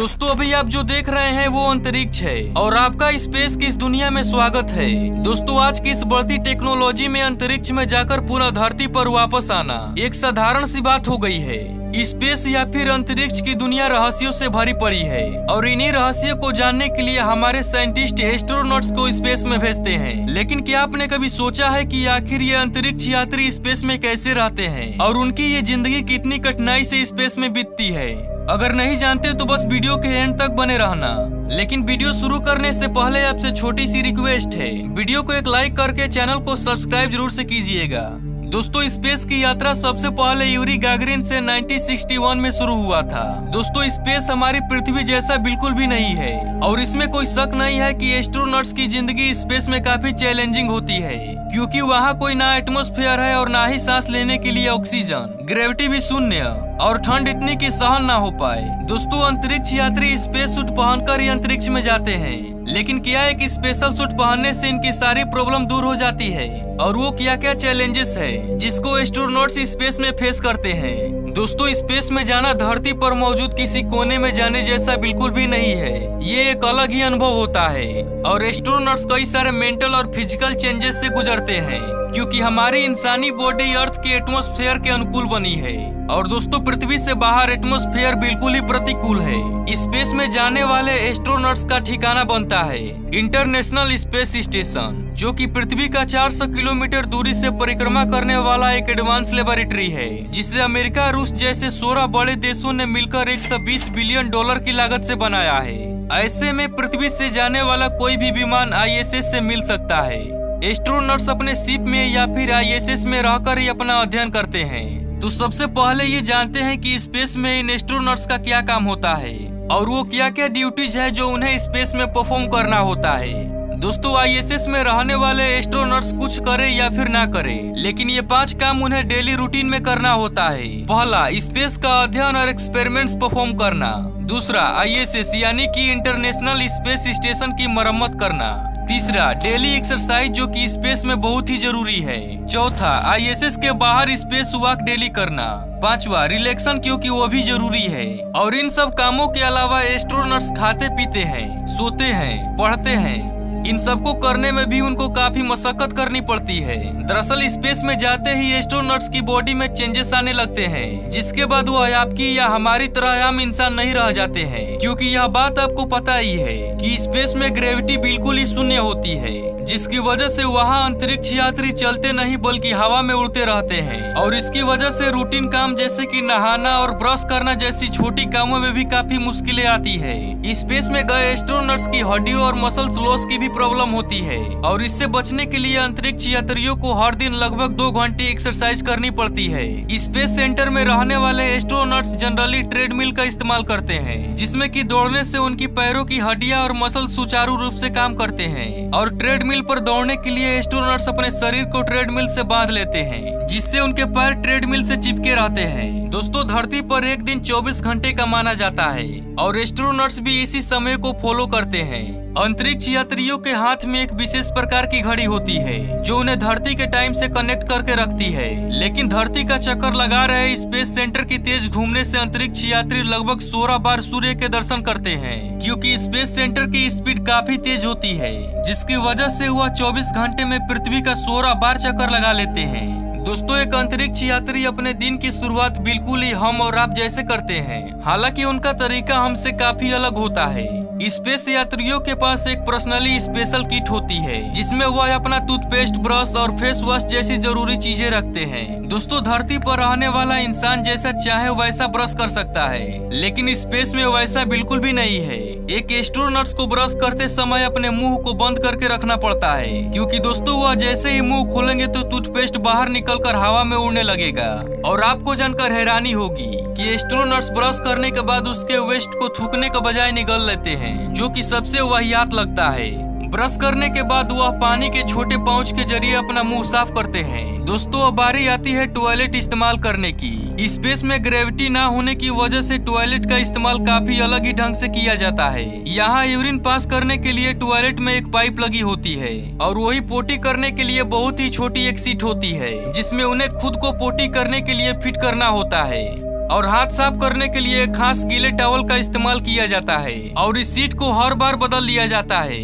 दोस्तों अभी आप जो देख रहे हैं वो अंतरिक्ष है और आपका स्पेस की इस दुनिया में स्वागत है। दोस्तों आज की इस बढ़ती टेक्नोलॉजी में अंतरिक्ष में जाकर पुनः धरती पर वापस आना एक साधारण सी बात हो गई है। स्पेस या फिर अंतरिक्ष की दुनिया रहस्यों से भरी पड़ी है और इन्हीं रहस्यों को जानने के लिए हमारे साइंटिस्ट एस्ट्रोनॉट्स को स्पेस में भेजते हैं। लेकिन क्या आपने कभी सोचा है कि आखिर ये अंतरिक्ष यात्री स्पेस में कैसे रहते हैं और उनकी ये जिंदगी कितनी कठिनाई से स्पेस में बीतती है? अगर नहीं जानते तो बस वीडियो के एंड तक बने रहना। लेकिन वीडियो शुरू करने से पहले आपसे छोटी सी रिक्वेस्ट है, वीडियो को एक लाइक करके चैनल को सब्सक्राइब जरूर से कीजिएगा। दोस्तों स्पेस की यात्रा सबसे पहले यूरी गागरिन से 1961 में शुरू हुआ था। दोस्तों स्पेस हमारी पृथ्वी जैसा बिल्कुल भी नहीं है और इसमें कोई शक नहीं है कि एस्ट्रोनॉट्स की जिंदगी स्पेस में काफी चैलेंजिंग होती है, क्योंकि वहाँ कोई ना एटमॉस्फेयर है और ना ही सांस लेने के लिए ऑक्सीजन, ग्रेविटी भी शून्य और ठंड इतनी कि सहन ना हो पाए। दोस्तों अंतरिक्ष यात्री स्पेस सूट पहनकर ही अंतरिक्ष में जाते हैं, लेकिन क्या एक स्पेशल सूट पहनने से इनकी सारी प्रॉब्लम दूर हो जाती है और वो क्या क्या चैलेंजेस है जिसको एस्ट्रोनॉट्स स्पेस में फेस करते हैं? दोस्तों स्पेस में जाना धरती पर मौजूद किसी कोने में जाने जैसा बिल्कुल भी नहीं है, ये एक अलग ही अनुभव होता है और एस्ट्रोनॉट्स कई सारे मेंटल और फिजिकल चेंजेस से गुजरते हैं, क्योंकि हमारी इंसानी बॉडी अर्थ के एटमॉस्फेयर के अनुकूल बनी है और दोस्तों पृथ्वी से बाहर एटमॉस्फेयर बिल्कुल ही प्रतिकूल है। स्पेस में जाने वाले एस्ट्रोनॉट्स का ठिकाना बनता है इंटरनेशनल स्पेस स्टेशन, जो कि पृथ्वी का 400 किलोमीटर दूरी से परिक्रमा करने वाला एक एडवांस लेबोरेटरी है, जिसे अमेरिका रूस जैसे 16 बड़े देशों ने मिलकर 120 बिलियन डॉलर की लागत से बनाया है। ऐसे में पृथ्वी से जाने वाला कोई भी विमान ISS से मिल सकता है। एस्ट्रोनॉट्स अपने शिप में या फिर ISS में रहकर ही अपना अध्ययन करते हैं। तो सबसे पहले ये जानते हैं कि स्पेस में इन एस्ट्रोनॉट्स का क्या काम होता है और वो क्या क्या ड्यूटीज है जो उन्हें स्पेस में परफॉर्म करना होता है। दोस्तों ISS में रहने वाले एस्ट्रोनॉट्स कुछ करे या फिर ना करे, लेकिन ये 5 काम उन्हें डेली रूटीन में करना होता है। पहला, स्पेस का अध्ययन और एक्सपेरिमेंट्स परफॉर्म करना। दूसरा, ISS यानी कि इंटरनेशनल स्पेस स्टेशन की मरम्मत करना। तीसरा, डेली एक्सरसाइज जो कि स्पेस में बहुत ही जरूरी है। चौथा, ISS के बाहर स्पेस वॉक डेली करना। पांचवा, रिलैक्सन क्योंकि वो भी जरूरी है। और इन सब कामों के अलावा एस्ट्रोनॉट्स खाते पीते हैं, सोते हैं, पढ़ते हैं। इन सबको करने में भी उनको काफी मशक्कत करनी पड़ती है। दरअसल स्पेस में जाते ही एस्ट्रोनॉट्स की बॉडी में चेंजेस आने लगते हैं, जिसके बाद वो आपकी या हमारी तरह आम इंसान नहीं रह जाते हैं, क्योंकि यह बात आपको पता ही है कि स्पेस में ग्रेविटी बिल्कुल ही शून्य होती है, जिसकी वजह से वहाँ अंतरिक्ष यात्री चलते नहीं बल्कि हवा में उड़ते रहते हैं। और इसकी वजह से रूटीन काम जैसे कि नहाना और ब्रश करना जैसी छोटी कामों में भी काफी मुश्किलें आती है। स्पेस में गए एस्ट्रोनॉट्स की हड्डियों और मसल्स लॉस की भी प्रॉब्लम होती है और इससे बचने के लिए अंतरिक्ष यात्रियों को हर दिन लगभग 2 घंटे एक्सरसाइज करनी पड़ती है। स्पेस सेंटर में रहने वाले एस्ट्रोनॉट्स जनरली ट्रेडमिल का इस्तेमाल करते हैं, जिसमें कि दौड़ने से उनकी पैरों की हड्डियां और मसल सुचारू रूप से काम करते हैं। और ट्रेडमिल पर दौड़ने के लिए एस्ट्रोनॉट्स अपने शरीर को ट्रेडमिल से बांध लेते हैं, जिससे उनके पैर ट्रेडमिल से चिपके रहते हैं। दोस्तों धरती पर एक दिन 24 घंटे का माना जाता है और एस्ट्रोनॉट्स भी इसी समय को फॉलो करते हैं। अंतरिक्ष यात्रियों के हाथ में एक विशेष प्रकार की घड़ी होती है जो उन्हें धरती के टाइम से कनेक्ट करके रखती है। लेकिन धरती का चक्कर लगा रहे स्पेस सेंटर की तेज घूमने से अंतरिक्ष यात्री लगभग 16 बार सूर्य के दर्शन करते हैं, क्योंकि स्पेस सेंटर की स्पीड काफी तेज होती है, जिसकी वजह से वह 24 घंटे में पृथ्वी का 16 बार चक्कर लगा लेते हैं। दोस्तों एक अंतरिक्ष यात्री अपने दिन की शुरुआत बिल्कुल ही हम और आप जैसे करते हैं, हालांकि उनका तरीका हमसे काफी अलग होता है। स्पेस यात्रियों के पास एक पर्सनली स्पेशल किट होती है, जिसमें वह अपना टूथपेस्ट, ब्रश और फेस वॉश जैसी जरूरी चीजें रखते हैं। दोस्तों धरती पर रहने वाला इंसान जैसा चाहे वैसा ब्रश कर सकता है, लेकिन स्पेस में वैसा बिल्कुल भी नहीं है। एक एस्ट्रोनॉट्स को ब्रश करते समय अपने मुंह को बंद करके रखना पड़ता है, क्योंकि दोस्तों वह जैसे ही मुंह खोलेंगे तो टूथपेस्ट बाहर निकलकर हवा में उड़ने लगेगा। और आपको जानकर हैरानी होगी कि एस्ट्रोनॉट्स ब्रश करने के बाद उसके वेस्ट को थूकने के बजाय निगल लेते हैं, जो कि सबसे वाहियात लगता है। ब्रश करने के बाद वह पानी के छोटे पाउच के जरिए अपना मुंह साफ करते हैं। दोस्तों अब बारी आती है टॉयलेट इस्तेमाल करने की। स्पेस में ग्रेविटी ना होने की वजह से टॉयलेट का इस्तेमाल काफी अलग ही ढंग से किया जाता है। यहाँ यूरिन पास करने के लिए टॉयलेट में एक पाइप लगी होती है और वही पोटी करने के लिए बहुत ही छोटी एक सीट होती है, जिसमें उन्हें खुद को पोटी करने के लिए फिट करना होता है। और हाथ साफ करने के लिए एक खास गीले टॉवल का इस्तेमाल किया जाता है और इस सीट को हर बार बदल लिया जाता है।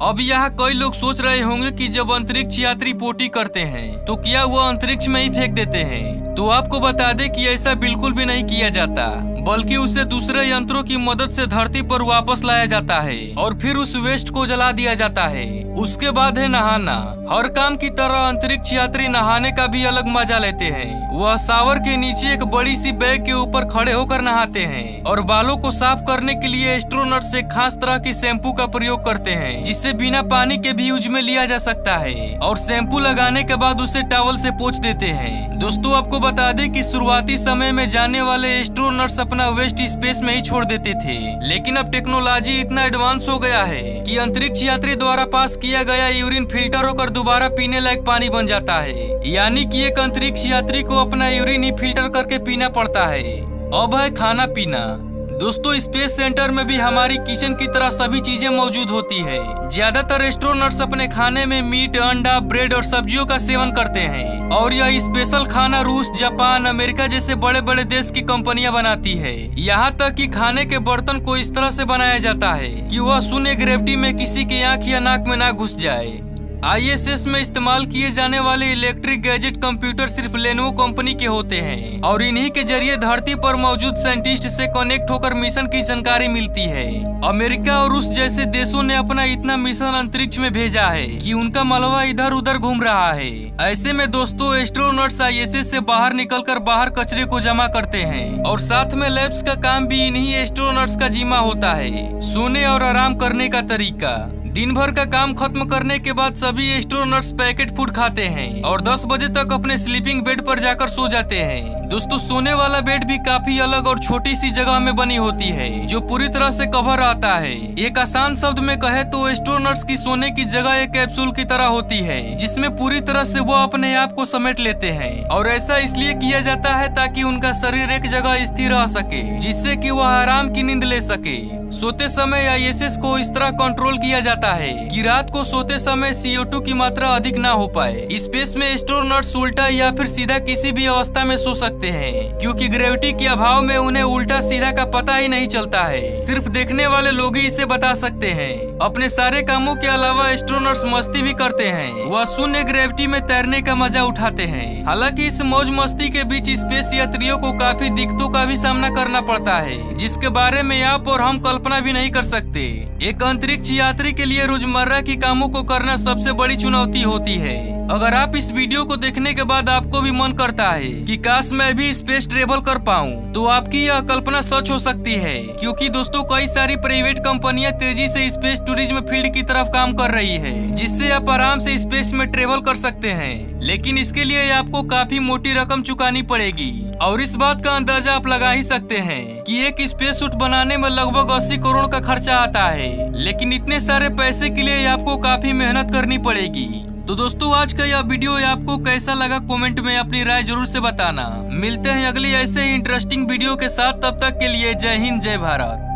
अब यहाँ कई लोग सोच रहे होंगे कि जब अंतरिक्ष यात्री पोटी करते हैं तो क्या वो अंतरिक्ष में ही फेंक देते हैं। तो आपको बता दें कि ऐसा बिल्कुल भी नहीं किया जाता, बल्कि उसे दूसरे यंत्रों की मदद से धरती पर वापस लाया जाता है और फिर उस वेस्ट को जला दिया जाता है। उसके बाद है नहाना। हर काम की तरह अंतरिक्ष यात्री नहाने का भी अलग मजा लेते हैं। वह शावर के नीचे एक बड़ी सी बैग के ऊपर खड़े होकर नहाते हैं और बालों को साफ करने के लिए एस्ट्रोनॉट से खास तरह की शैम्पू का प्रयोग करते हैं, जिसे बिना पानी के भी यूज में लिया जा सकता है और शैम्पू लगाने के बाद उसे टॉवल से पोंछ देते हैं। दोस्तों आपको बता दें कि शुरुआती समय में जाने वाले एस्ट्रोनॉट्स अपना वेस्ट स्पेस में ही छोड़ देते थे, लेकिन अब टेक्नोलॉजी इतना एडवांस हो गया है कि अंतरिक्ष यात्री द्वारा पास किया गया यूरिन फिल्टर होकर दोबारा पीने लायक पानी बन जाता है। यानी कि एक अंतरिक्ष यात्री को अपना यूरिन ही फिल्टर करके पीना पड़ता है। अब है खाना पीना। दोस्तों स्पेस सेंटर में भी हमारी किचन की तरह सभी चीजें मौजूद होती है। ज्यादातर एस्ट्रोनॉट्स अपने खाने में मीट, अंडा, ब्रेड और सब्जियों का सेवन करते हैं और यह स्पेशल खाना रूस, जापान, अमेरिका जैसे बड़े बड़े देश की कंपनियां बनाती है। यहाँ तक कि खाने के बर्तन को इस तरह से बनाया जाता है कि वह शून्य ग्रेविटी में किसी की आंख या नाक में ना घुस जाए। ISS में इस्तेमाल किए जाने वाले इलेक्ट्रिक गैजेट कंप्यूटर सिर्फ लेनोवो कंपनी के होते हैं और इन्हीं के जरिए धरती पर मौजूद साइंटिस्ट से कनेक्ट होकर मिशन की जानकारी मिलती है। अमेरिका और रूस जैसे देशों ने अपना इतना मिशन अंतरिक्ष में भेजा है कि उनका मलबा इधर उधर घूम रहा है। ऐसे में दोस्तों एस्ट्रोनॉट्स ISS से बाहर निकलकर बाहर कचरे को जमा करते हैं और साथ में लैब्स का काम भी इन्हीं एस्ट्रोनॉट्स का जिम्मा होता है। सोने और आराम करने का तरीका। दिन भर का काम खत्म करने के बाद सभी एस्ट्रोनॉट्स पैकेट फूड खाते हैं और 10 बजे तक अपने स्लीपिंग बेड पर जाकर सो जाते हैं। दोस्तों सोने वाला बेड भी काफी अलग और छोटी सी जगह में बनी होती है जो पूरी तरह से कवर आता है। एक आसान शब्द में कहे तो एस्ट्रोनॉट्स की सोने की जगह एक कैप्सूल की तरह होती है जिसमें पूरी तरह से वो अपने आप को समेट लेते हैं और ऐसा इसलिए किया जाता है ताकि उनका शरीर एक जगह स्थिर रह सके, जिससे कि वह आराम की नींद ले सके। सोते समय ISS को इस तरह कंट्रोल किया जाता है कि रात को सोते समय CO2 की मात्रा अधिक ना हो पाए। स्पेस में एस्ट्रोनॉट्स उल्टा या फिर सीधा किसी भी अवस्था में सो सकते हैं क्योंकि ग्रेविटी के अभाव में उन्हें उल्टा सीधा का पता ही नहीं चलता है। सिर्फ देखने वाले लोग ही इसे बता सकते हैं। अपने सारे कामों के अलावा एस्ट्रोनॉट्स मस्ती भी करते हैं। वह शून्य ग्रेविटी में तैरने का मजा उठाते हैं। हालांकि इस मौज मस्ती के बीच स्पेस यात्रियों को काफी दिक्कतों का भी सामना करना पड़ता है, जिसके बारे में आप और हम कल्पना भी नहीं कर सकते। एक अंतरिक्ष यात्री के लिए रोजमर्रा की कामों को करना सबसे बड़ी चुनौती होती है। अगर आप इस वीडियो को देखने के बाद आपको भी मन करता है कि काश मैं भी स्पेस ट्रेवल कर पाऊं, तो आपकी यह कल्पना सच हो सकती है, क्योंकि दोस्तों कई सारी प्राइवेट कंपनियां तेजी से स्पेस टूरिज्म फील्ड की तरफ काम कर रही है, जिससे आप आराम से स्पेस में ट्रेवल कर सकते हैं। लेकिन इसके लिए आपको काफी मोटी रकम चुकानी पड़ेगी और इस बात का अंदाजा आप लगा ही सकते हैं कि एक स्पेस सूट बनाने में लगभग 80 करोड़ का खर्चा आता है। लेकिन इतने सारे पैसे के लिए आपको काफी मेहनत करनी पड़ेगी। तो दोस्तों आज का यह वीडियो आपको कैसा लगा कमेंट में अपनी राय जरूर से बताना। मिलते हैं अगली ऐसे ही इंटरेस्टिंग वीडियो के साथ, तब तक के लिए जय हिंद जय भारत।